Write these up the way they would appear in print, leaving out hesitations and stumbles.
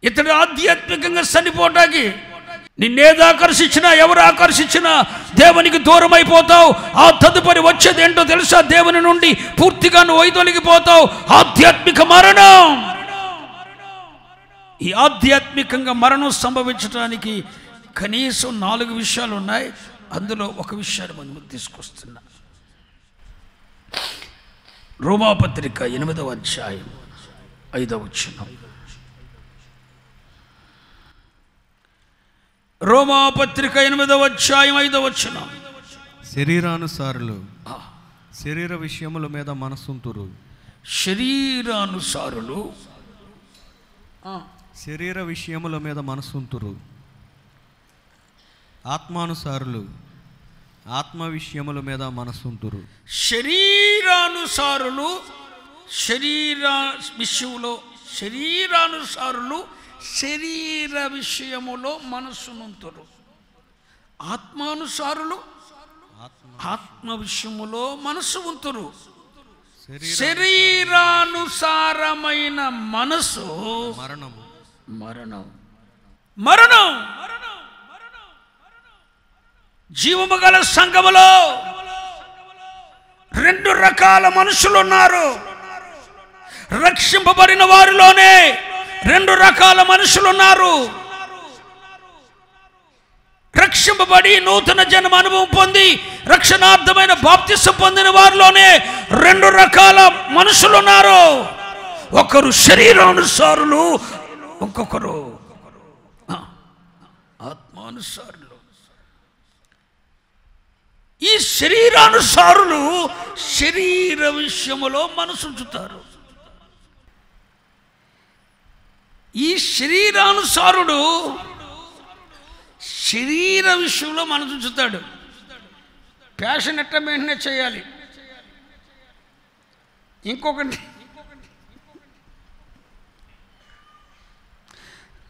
ఇతడు ఆధ్యాత్మికంగా చనిపోవటానికి నిన్నేది ఆకర్షించినా, ఎవరు ఆకర్షించినా దేవునికి దూరం అయిపోతావు. ఆ తదుపరి వచ్చేది ఏంటో తెలుసా? దేవుని నుండి పూర్తిగా నువ్వు వైదొలిగిపోతావు. ఆధ్యాత్మిక మరణం. ఈ ఆధ్యాత్మికంగా మరణం సంభవించడానికి కనీసం 4 విషయాలు ఉన్నాయి. అందులో ఒక విషయాన్ని మనం తీసుకొస్తున్నా. రోమాపత్రిక 8వ అధ్యాయం 5వ వచనం. రోమాపత్రిక 8వ అధ్యాయం 5వ వచనం. శరీరానుసారులు శరీర విషయముల మీద మనసుంతురు. శరీరానుసారులు శరీర విషయముల మీద మనసుంతురు. ఆత్మానుసారులు ఆత్మ విషయముల మీద మనసుంతురు. శరీరానుసారులు శరీరానుసారులు శరీర విషయములో మనస్సునుంతురు. ఆత్మానుసారులు ఆత్మ విషయములో మనస్సు ఉంతురు. శరీరానుసారమైన మనసు మరణము. మరణం మరణం జీవము గల సంఘములో 2 రకాల మనుషులు ఉన్నారు. రక్షింపబడిన వారిలోనే 2 రకాల మనుషులు ఉన్నారు. రక్షింపబడి నూతన జన్మ అనుభవం పొంది రక్షణార్థమైన బాప్తిసం పొందిన వారిలోనే 2 రకాల మనుషులు ఉన్నారు. ఒకరు శరీరానుసారులు, ఇంకొకరు ఆత్మానుసారులు. ఈ శరీరానుసారులు శరీర విషయములో మనసుంచుతారు. ఈ శరీరానుసారుడు శరీర విషయంలో మనసుంచుతాడు. ప్యాషన్ ఎట్లా మెయింటైన్ చేయాలి,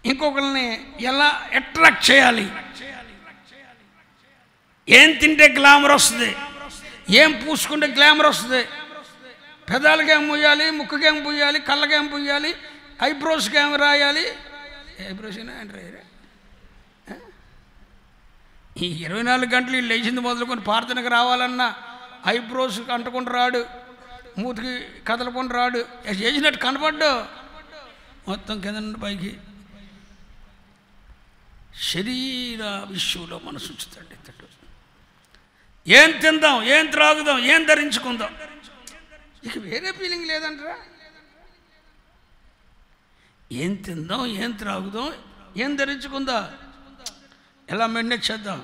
ఇంకొకరిని ఎలా అట్రాక్ట్ చేయాలి, ఏం తింటే గ్లామర్ వస్తుంది, ఏం పూసుకుంటే గ్లామర్ వస్తుంది, పెదాలకేం పూయాలి, ముక్కుకేం పూయాలి, కళ్ళకేం పూయాలి, ఐబ్రోస్కి ఏం రాయాలి. ఐబ్రోస్ ఈ 24 గంటలు లేచింది మొదలుకొని ప్రార్థనకు రావాలన్నా ఐబ్రోస్ అంటుకొని రాడు, మూతికి కదలకొని రాడు, చేసినట్టు కనపడ్డు, మొత్తం కింద నుండి పైకి. శరీర విషయంలో మనసు ఉంచుతాడు ఇతడు. ఏం తిందాం, ఏం త్రాగుదాం, ఏం ధరించుకుందాం, ఇక వేరే ఫీలింగ్ లేదంటారా? ఏం తిందాం, ఏం త్రాగుదాం, ఏం ధరించుకుందాం, ఎలా మెయింటైన్ చేద్దాం,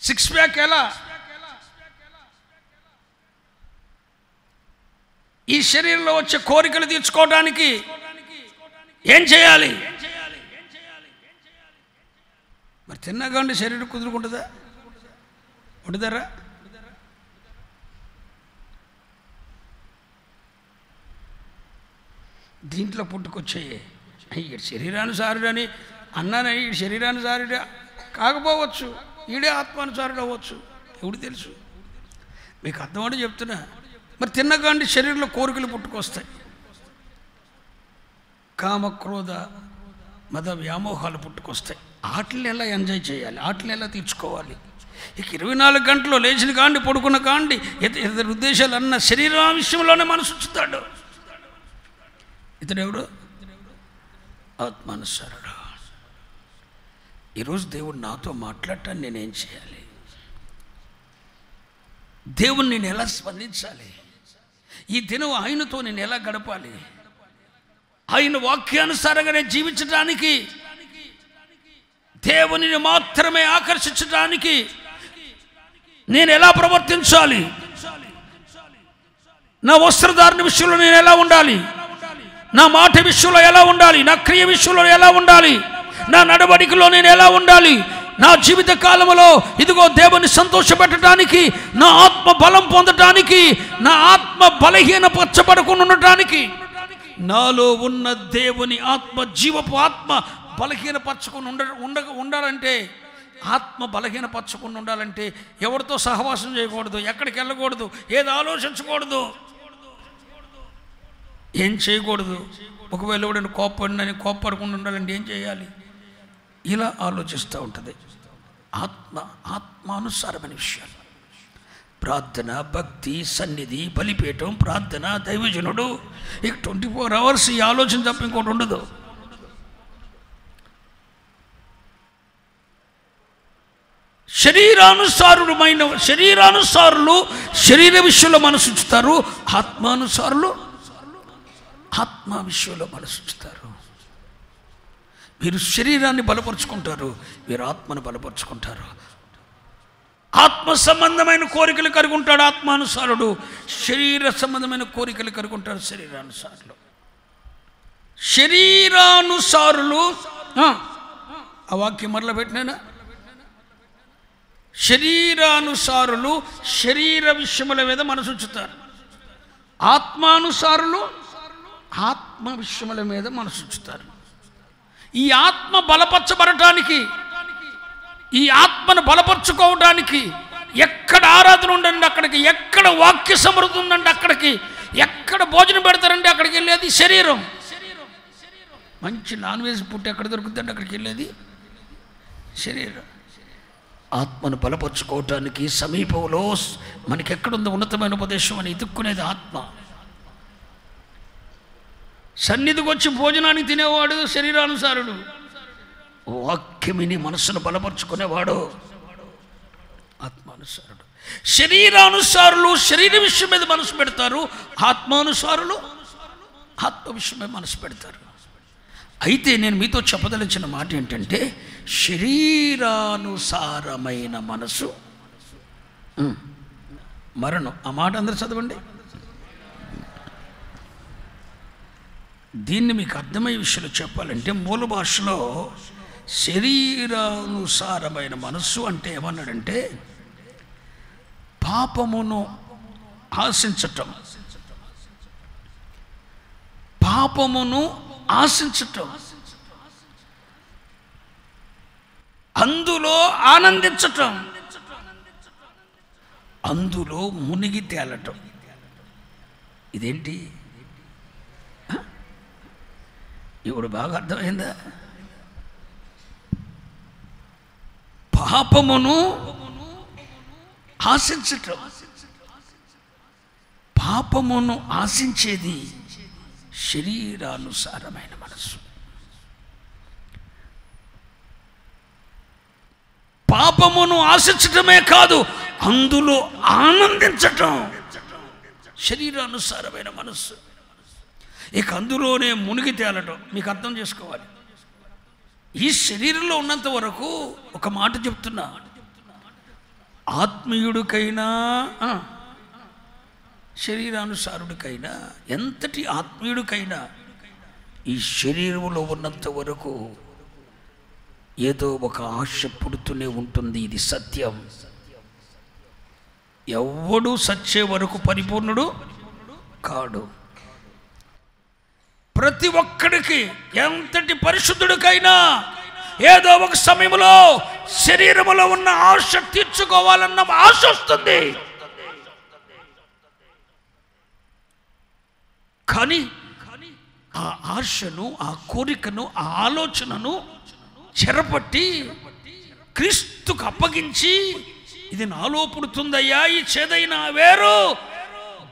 6 ప్యాక్ ఎలా, ఈ శరీరంలో వచ్చే కోరికలు తీర్చుకోవడానికి ఏం చేయాలి? మరి తిన్నాకండి శరీరం కుదురుకుంటుందా? ఉంటుందరా? దీంట్లో పుట్టుకొచ్చాయి. ఈడు శరీరానుసారుడని అన్నానని ఈడు శరీరానుసారుడు కాకపోవచ్చు, ఈడే ఆత్మానుసారుడు అవ్వచ్చు, ఎవడు తెలుసు? మీకు అర్థమంటే చెప్తున్నా. మరి తిన్నగాండి శరీరంలో కోరికలు పుట్టుకొస్తాయి, కామక్రోధ మద వ్యామోహాలు పుట్టుకొస్తాయి. వాటిని ఎలా ఎంజాయ్ చేయాలి, వాటిని ఎలా తీర్చుకోవాలి? ఇక 24 గంటలు లేచిన కాండి, పడుకున్న కాండి, ఇతర ఉద్దేశాలు అన్న శరీర విషయంలోనే మనసు ఉంచుతాడు. ఇతడెవడు? ఆత్మానుసారుడు. ఈరోజు దేవుడు నాతో మాట్లాడటాన్ని నేనేం చేయాలి? దేవుని నేను ఎలా స్పందించాలి? ఈ దినం ఆయనతో నేను ఎలా గడపాలి? ఆయన వాక్యానుసారంగా నేను జీవించడానికి, దేవునిని మాత్రమే ఆకర్షించడానికి నేను ఎలా ప్రవర్తించాలి? నా వస్త్రధారణ విషయంలో నేను ఎలా ఉండాలి? నా మాట విషయంలో ఎలా ఉండాలి? నా క్రియ విషయంలో ఎలా ఉండాలి? నా నడవడికలో నేను ఎలా ఉండాలి? నా జీవిత కాలంలో ఇదిగో దేవుని సంతోషపెట్టడానికి, నా ఆత్మ బలం పొందటానికి, నా ఆత్మ బలహీనపరచబడకుండా ఉండటానికి, నాలో ఉన్న దేవుని ఆత్మ, జీవపు ఆత్మ బలహీనపరచకుండా ఉండాలంటే, ఆత్మ బలహీనపరచకుండా ఉండాలంటే ఎవరితో సహవాసం చేయకూడదు, ఎక్కడికి వెళ్ళకూడదు, ఏది ఆలోచించకూడదు. ఏం చేయకూడదు, ఒకవేళ ఎవడైనా కోప్పడకుండా ఉండాలంటే ఏం చేయాలి, ఇలా ఆలోచిస్తూ ఉంటుంది. ఆత్మానుసారమైన విషయాలు, ప్రార్థన, భక్తి, సన్నిధి, బలిపీఠం, ప్రార్థన, దైవజనుడు, ఇక 24 hours ఈ ఆలోచన తప్ప ఇంకోటి ఉండదు. శరీరానుసారులు శరీర విషయంలో మనసు ఉంచుతారు, ఆత్మానుసారులు ఆత్మ విషయంలో మనసు ఉంచుతారు. మీరు శరీరాన్ని బలపరుచుకుంటారు, మీరు ఆత్మను బలపరుచుకుంటారు. ఆత్మ సంబంధమైన కోరికలు కలిగి ఉంటాడు ఆత్మానుసారుడు, శరీర సంబంధమైన కోరికలు కలిగి ఉంటాడు శరీరానుసారులు. శరీరానుసారులు ఆ వాక్యం మరలా పెట్టినా, శరీరానుసారులు శరీర విషయముల మీద మనసు ఉంచుతారు, ఆత్మానుసారులు ఆత్మ విషయముల మీద మనసు ఉంచుతారు. ఈ ఆత్మ బలపరచబడటానికి, ఈ ఆత్మను బలపరుచుకోవడానికి ఎక్కడ ఆరాధన ఉండండి అక్కడికి, ఎక్కడ వాక్య సమృద్ధి ఉందండి అక్కడికి, ఎక్కడ భోజనం పెడతారండి అక్కడికి వెళ్ళేది శరీరం. మంచి నాన్ వెజ్ పుట్టి ఎక్కడ దొరుకుతుందండి అక్కడికి వెళ్ళేది శరీరం. ఆత్మను బలపరుచుకోవటానికి సమీపంలో మనకి ఎక్కడుందో ఉన్నతమైన ఉపదేశం అని ఎదుక్కునేది ఆత్మ. సన్నిధికి వచ్చి భోజనాన్ని తినేవాడు శరీరానుసారుడు, వాక్యమిని మనస్సును బలపరుచుకునేవాడు ఆత్మానుసారుడు. శరీరానుసారులు శరీర విషయం మీద మనసు పెడతారు, ఆత్మానుసారులు ఆత్మ విషయం మీద మనసు పెడతారు. అయితే నేను మీతో చెప్పదలిచిన మాట ఏంటంటే, శరీరానుసారమైన మనసు మరణం. ఆ మాట అందరూ చదవండి. దీన్ని మీకు అర్థమయ్యే విషయంలో చెప్పాలంటే, మూల భాషలో శరీరానుసారమైన మనస్సు అంటే ఏమన్నాడంటే, పాపమును ఆశించటం, పాపమును ఆశించటం, అందులో ఆనందించటం, అందులో మునిగి తేలటం. ఇదేంటి ఇప్పుడు బాగా అర్థమైందా? పాపమును ఆశించటం, పాపమును ఆశించేది శరీరానుసారమైన మనసు. పాపమును ఆశించటమే కాదు, అందులో ఆనందించటం శరీరానుసారమైన మనస్సు. ఇక అందులోనే మునిగి తేలటం. మీకు అర్థం చేసుకోవాలి, ఈ శరీరంలో ఉన్నంత వరకు ఒక మాట చెప్తున్నా, ఆత్మీయుడికైనా శరీరానుసారుడికైనా, ఎంతటి ఆత్మీయుడికైనా ఈ శరీరంలో ఉన్నంత వరకు ఏదో ఒక ఆశ పుడుతూనే ఉంటుంది. ఇది సత్యం. ఎవ్వడు సచ్చే వరకు పరిపూర్ణుడు కాడు. ప్రతి ఒక్కడికి, ఎంతటి పరిశుద్ధుడికైనా ఏదో ఒక సమయంలో శరీరంలో ఉన్న ఆశ తీర్చుకోవాలన్న ఆశ వస్తుంది. కానీ ఆ ఆశను, ఆ కోరికను, ఆ ఆలోచనను చెరపట్టి క్రీస్తుకు అప్పగించి, ఇది నాలో పుడుతుందయ్యా, ఈ చేదైనా వేరు,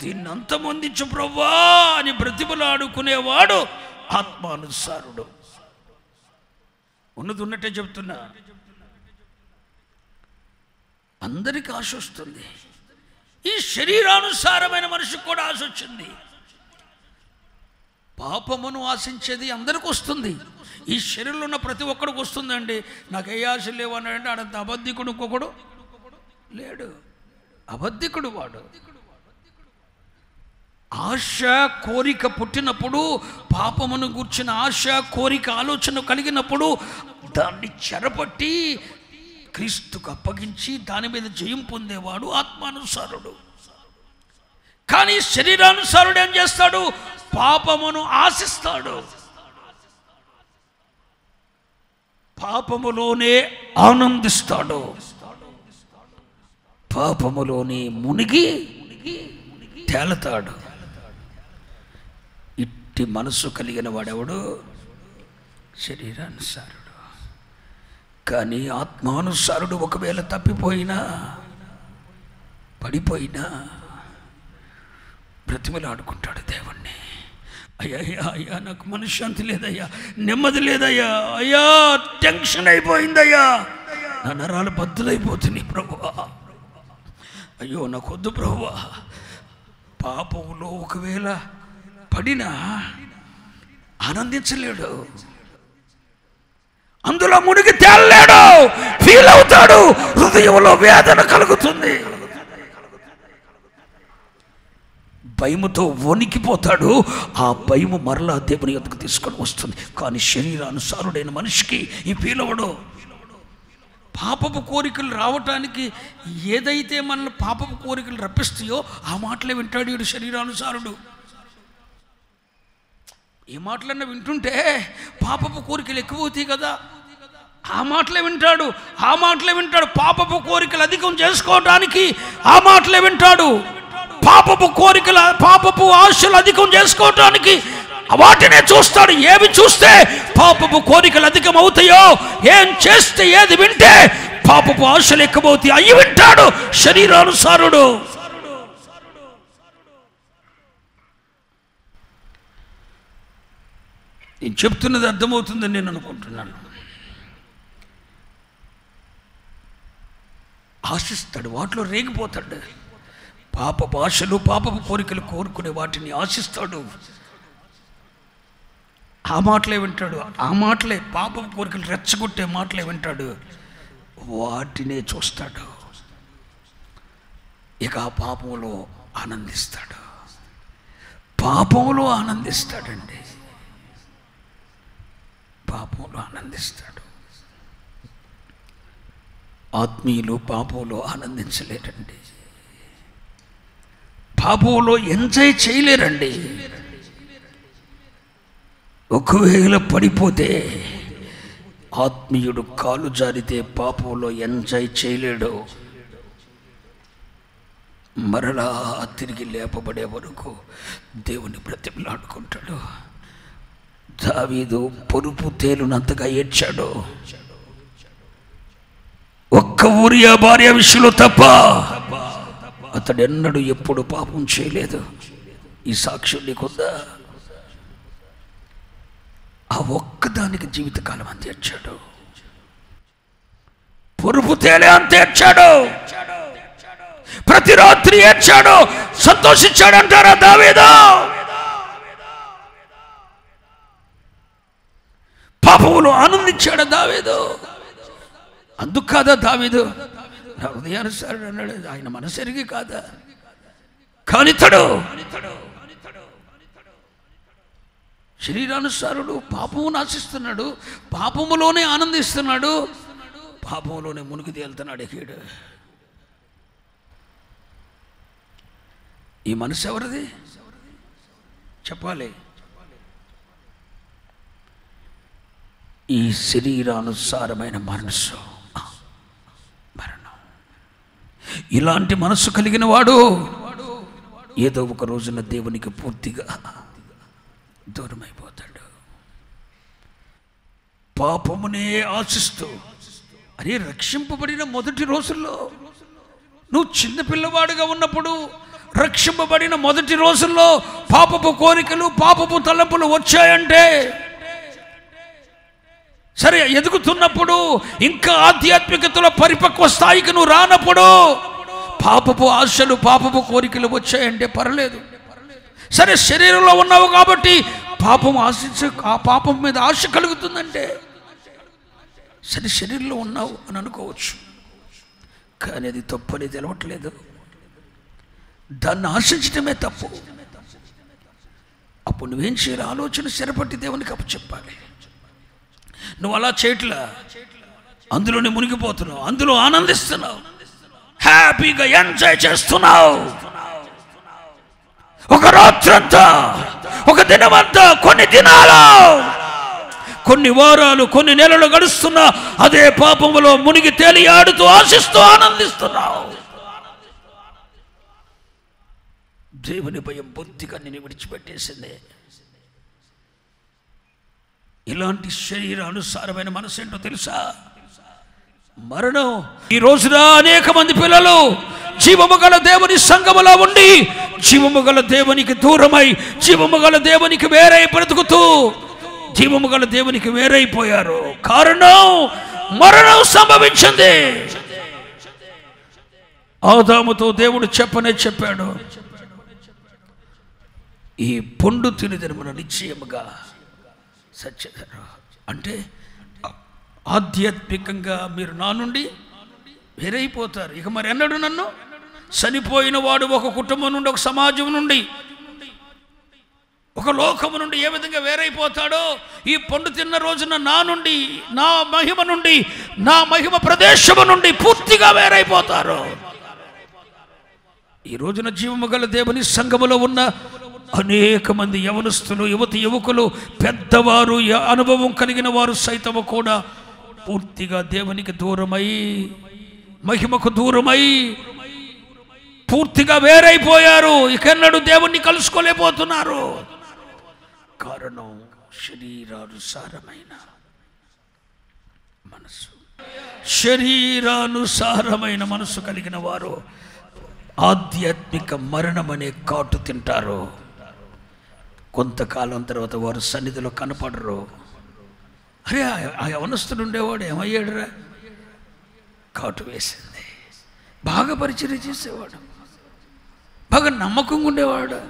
దీన్ని అంతమొందించు ప్రభువా అని బ్రతిమలాడుకునేవాడు ఆత్మానుసారుడు. ఉన్నది ఉన్నట్టే చెప్తున్నా, అందరికీ ఆశ వస్తుంది. ఈ శరీరానుసారమైన మనిషికి కూడా ఆశ వచ్చింది. పాపమును ఆశించేది అందరికి వస్తుంది. ఈ శరీరంలో ఉన్న ప్రతి ఒక్కడికి వస్తుందండి. నాకు ఏ ఆశ లేవు అన్నాడంటే ఆడంత అబద్ధికుడు ఇంకొకడు లేడు. అబద్ధికుడు వాడు. ఆశ, కోరిక పుట్టినప్పుడు, పాపమును గూర్చిన ఆశ, కోరిక, ఆలోచన కలిగినప్పుడు దాన్ని చెరపట్టి క్రీస్తుకు అప్పగించి దాని మీద జయం పొందేవాడు ఆత్మానుసారుడు. కానీ శరీరానుసారుడు ఏం చేస్తాడు? పాపమును ఆశిస్తాడు, పాపములోనే ఆనందిస్తాడు, పాపములోనే మునిగి తేలతాడు. ఇట్టి మనసు కలిగిన వాడెవడు? శరీరానుసారుడు. కానీ ఆత్మానుసారుడు ఒకవేళ తప్పిపోయినా, పడిపోయినా బ్రతిమలాడుకుంటాడు దేవుణ్ణి. అయ్యా అయ్యా అయ్యా, నాకు మనశ్శాంతి లేదయ్యా, నెమ్మది లేదయ్యా, అయ్యా టెన్షన్ అయిపోయిందయ్యా, నా నరాలు బద్దులైపోతున్నాయి ప్రభువా, అయ్యో నాకు వద్దు ప్రభువా. పాపంలో ఒకవేళ పడినా ఆనందించలేడు, అందులో మునిగి తేలలేడు, ఫీల్ అవుతాడు, హృదయంలో వేదన కలుగుతుంది, భయముతో వణికిపోతాడు. ఆ భయము మరలా దేవుని యొద్దకు తీసుకొని వస్తుంది. కానీ శరీరానుసారుడైన మనిషికి ఈ ఫీల్ అవ్వడు. పాపపు కోరికలు రావటానికి ఏదైతే మనల్ని పాపపు కోరికలు రప్పిస్తాయో ఆ మాటలే వింటాడు వీడు శరీరానుసారుడు. ఏ మాటలన్నా వింటుంటే పాపపు కోరికలు ఎక్కువ అవుతాయి కదా, ఆ మాటలే వింటాడు, ఆ మాటలే వింటాడు. పాపపు కోరికలు అధికం చేసుకోవటానికి ఆ మాటలే వింటాడు. పాపపు కోరికలు, పాపపు ఆశలు అధికం చేసుకోవటానికి వాటినే చూస్తాడు. ఏవి చూస్తే పాపపు కోరికలు అధికం అవుతాయో, ఏం చేస్తే ఏది వింటే పాపపు ఆశలు ఎక్కువవుతాయి అవి వింటాడు శరీరానుసారుడు. నేను చెప్తున్నది అర్థమవుతుందని నేను అనుకుంటున్నాను. ఆశిస్తాడు, వాటిలో రేగిపోతాడు. పాపపు ఆశలు, పాపపు కోరికలు కోరుకునే వాటిని ఆశిస్తాడు. ఆ మాటలే వింటాడు, ఆ మాటలే పాపపు కోరికలు రెచ్చగొట్టే మాటలే వింటాడు, వాటినే చూస్తాడు. ఇక ఆ పాపంలో ఆనందిస్తాడు, పాపంలో ఆనందిస్తాడండి, పాపంలో ఆనందిస్తాడు. ఆత్మీయులు పాపంలో ఆనందించలేరండి, పాపంలో ఎంజాయ్ చేయలేరండి. ఒకవేళ పడిపోతే, ఆత్మీయుడు కాలు జారితే పాపంలో ఎంజాయ్ చేయలేడు. మరలా తిరిగి లేపబడే వరకు దేవుని బ్రతిమలాడుకుంటాడు. దావీదు పొరుపు తేలునంతగా ఏడ్చాడు, ఒక్క ఊరియా భార్య విషయంలో తప్ప అతడు ఎన్నడూ ఎప్పుడు పాపం చేయలేదు. ఈ సాక్ష్యం నీకుందా? ఆ ఒక్కదానికి జీవితకాలం అంత ఏడ్చాడు, పొరుపు తేలే అంత ఏడ్చాడు, ప్రతి రాత్రి ఏడ్చాడు, సంతోషించాడు అంటారా దావీదు? పాపములో ఆనందించాడు దావీదు. అందుకు కాదా దావీదు నా హృదయానుసారుడు అన్నాడు? ఆయన మనసెరిగి కాదా? కానితడు శరీరానుసారుడు పాపమును ఆశిస్తున్నాడు, పాపములోనే ఆనందిస్తున్నాడు, పాపములోనే మునిగి తేలుతున్నాడు. ఎక్కాడు. ఈ మనసు ఎవరిది చెప్పాలి? ఈ శరీరానుసారమైన మనసు మరణం. ఇలాంటి మనస్సు కలిగిన వాడు ఏదో ఒక రోజున దేవునికి పూర్తిగా దూరమైపోతాడు. పాపమునే ఆశిస్తూ, అరే రక్షింపబడిన మొదటి రోజుల్లో, నువ్వు చిన్నపిల్లవాడుగా ఉన్నప్పుడు రక్షింపబడిన మొదటి రోజుల్లో పాపపు కోరికలు, పాపపు తలంపులు వచ్చాయంటే సరే, ఎదుగుతున్నప్పుడు ఇంకా ఆధ్యాత్మికతలో పరిపక్వ స్థాయికి నువ్వు రానప్పుడు పాపపు ఆశలు, పాపపు కోరికలు వచ్చాయంటే పర్లేదు. సరే, శరీరంలో ఉన్నావు కాబట్టి పాపం ఆ పాపం మీద ఆశ కలుగుతుందంటే సరే, శరీరంలో ఉన్నావు అని అనుకోవచ్చు. కానీ అది తప్పు అని తెలవట్లేదు, దాన్ని ఆశించడమే తప్పు. అప్పుడు నువ్వేం చేయాలి? ఆలోచన స్థిరపట్టి దేవునికి అప్పచెప్పాలి. నువ్వు అలా చేయట్లా, అందులోనే మునిగిపోతున్నావు, అందులో ఆనందిస్తున్నావు, హ్యాపీగా ఎంజాయ్ చేస్తున్నావు. ఒక రాత్రంతా, ఒక దినమంతా, కొన్ని దినాలు, కొన్ని వారాలు, కొన్ని నెలలు గడుస్తున్నా అదే పాపములో మునిగి తేలి ఆడుతూ ఆశిస్తూ ఆనందిస్తున్నావు. దేవుని భయం బొత్తిగా నేను విడిచిపెట్టేసింది. ఇలాంటి శరీరానుసారమైన మనసు ఏంటో తెలుసా? మరణం. ఈ రోజున అనేక మంది పిల్లలు జీవము గల దేవుని సంఘములో ఉండి జీవము గల దేవునికి దూరమై జీవము గల దేవునికి వేరై బ్రతుకుతూ జీవము గల దేవునికి వేరైపోయారు. కారణం మరణం సంభవించింది. ఆదాముతో దేవుడు చెప్పాడు, ఈ పండు తినిదరుమున నిశ్చయముగా సత్యధర. అంటే ఆధ్యాత్మికంగా మీరు నా నుండి వేరైపోతారు. ఇక మరి అన్నాడు నన్ను చనిపోయిన వాడు ఒక కుటుంబం నుండి, ఒక సమాజం నుండి, ఒక లోకము నుండి ఏ విధంగా వేరైపోతాడో ఈ పండు తిన్న రోజున నా నుండి, నా మహిమ నుండి, నా మహిమ ప్రదేశము నుండి పూర్తిగా వేరైపోతారు. ఈ రోజున జీవము గల దేవుని సంఘములో ఉన్న అనేక మంది యవనస్తులు, యువకులు, పెద్దవారు, అనుభవం కలిగిన వారు సైతము కూడా పూర్తిగా దేవునికి దూరమై, మహిమకు దూరమై పూర్తిగా వేరైపోయారు. ఇకన్నడు దేవుణ్ణి కలుసుకోలేకపోతున్నారు. కారణం శరీరానుసారమైన మనసు. శరీరానుసారమైన మనసు కలిగిన వారు ఆధ్యాత్మిక మరణం అనే కాటు తింటారు. కొంతకాలం తర్వాత వారు సన్నిధిలో కనపడరు. అరే ఆ యవనస్తుడు ఉండేవాడు ఏమయ్యాడురా? కాటు వేసింది. బాగా పరిచర్య చేసేవాడు, బాగా నమ్మకంగా ఉండేవాడు.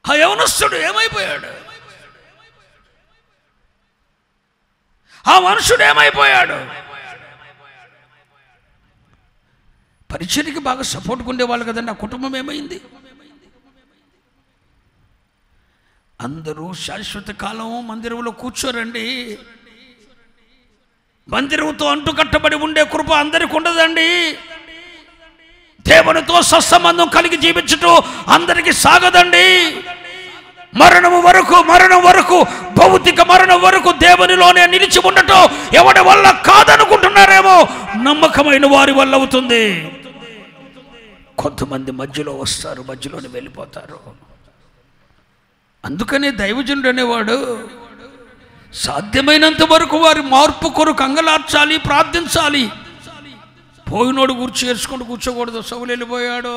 ఆ యవనస్తుడు ఏమైపోయాడు? ఆ మనుషుడు ఏమైపోయాడు? పరిచర్యకి బాగా సపోర్ట్గా ఉండేవాళ్ళు కదండి. ఆ కుటుంబం ఏమైంది? అందరూ శాశ్వత కాలం మందిరంలో కూర్చోరండి. మందిరంతో అంటుకట్టబడి ఉండే కృప అందరికి ఉండదండి. దేవునితో సత్సంబంధం కలిగి జీవించటం అందరికి సాగదండి. మరణం వరకు భౌతిక మరణం వరకు దేవునిలోనే నిలిచి ఉండటం ఎవడి వల్ల కాదనుకుంటున్నారేమో, నమ్మకమైన వారి వల్ల అవుతుంది. కొంతమంది మధ్యలో వస్తారు, మధ్యలోనే వెళ్ళిపోతారు. అందుకనే దైవజనుడు అనేవాడు సాధ్యమైనంత వరకు వారి మార్పు కొరకు అంగలార్చాలి, ప్రార్థించాలి. పోయినోడు ఏడ్చుకుంటూ కూర్చోకూడదు. సౌలు వెళ్ళిపోయాడు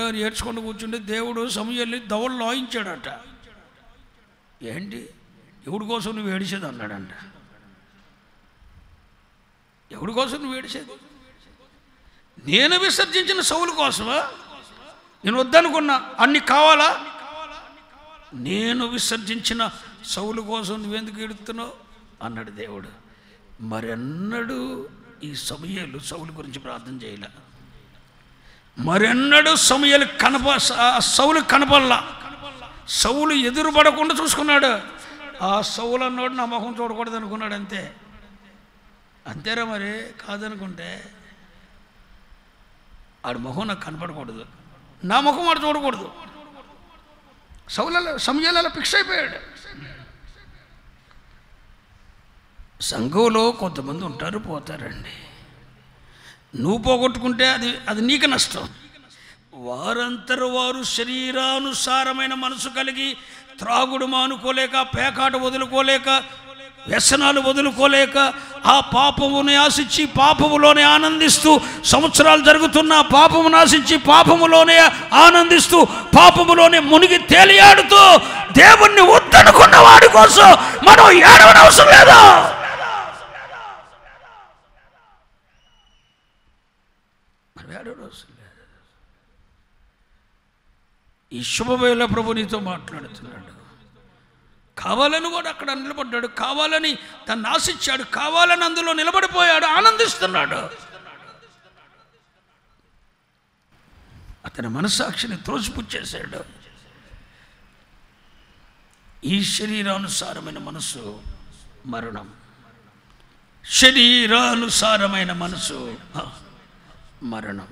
అని ఏడ్చుకుంటూ కూర్చుంటే దేవుడు సమూయేలుని దవడలో లాయించాడట. ఏంటి ఎవడి కోసం నువ్వు ఏడిచేది అన్నాడంట. ఎవడి కోసం నువ్వు ఏడిచేది? నేను విసర్జించిన సౌలు కోసమా? నేను వద్దనుకున్నా, అన్ని కావాలా? నేను విసర్జించిన సౌలు కోసం నువ్వెందుకు ఏడుస్తున్నావు అన్నాడు దేవుడు. మరెన్నడూ ఈ సమూయేలు సౌలు గురించి ప్రార్థన చేయలే. మరెన్నడూ సౌలు కనపల్లా. సౌలు ఎదురుపడకుండా చూసుకున్నాడు. ఆ సౌలు అన్నాడు నా మొహం చూడకూడదు అనుకున్నాడు. అంతేరా మరి. కాదనుకుంటే ఆడి మొహం నాకు కనపడకూడదు, నా ముఖం వాడు చూడకూడదు. సమూయేలు ఫిక్స్ అయిపోయాడు. సంఘంలో కొంతమంది ఉంటారు, పోతారండి. నువ్వు పోగొట్టుకుంటే అది నీకు నష్టం. వారంతరు వారు శరీరానుసారమైన మనసు కలిగి త్రాగుడు మానుకోలేక, పేకాట వదులుకోలేక, వ్యసనాలు వదులుకోలేక, ఆ పాపముని ఆశించి పాపములోనే ఆనందిస్తూ, సంవత్సరాలు జరుగుతున్న పాపమును ఆశించి పాపములోనే ఆనందిస్తూ, పాపములోనే మునిగి తేలియాడుతూ దేవుణ్ణి వద్దనుకున్న వాడి కోసం మనం ఏడవనవసరం లేదు. ఈ శుభవేళ ప్రభు నీతో మాట్లాడుతున్నాడు. కావాలని వాడు అక్కడ నిలబడ్డాడు, కావాలని తను ఆశించాడు, కావాలని అందులో నిలబడిపోయాడు, ఆనందిస్తున్నాడు. అతని మనస్సాక్షిని త్రోసిపుచ్చేశాడు. ఈ శరీరానుసారమైన మనసు మరణం. శరీరానుసారమైన మనసు మరణం.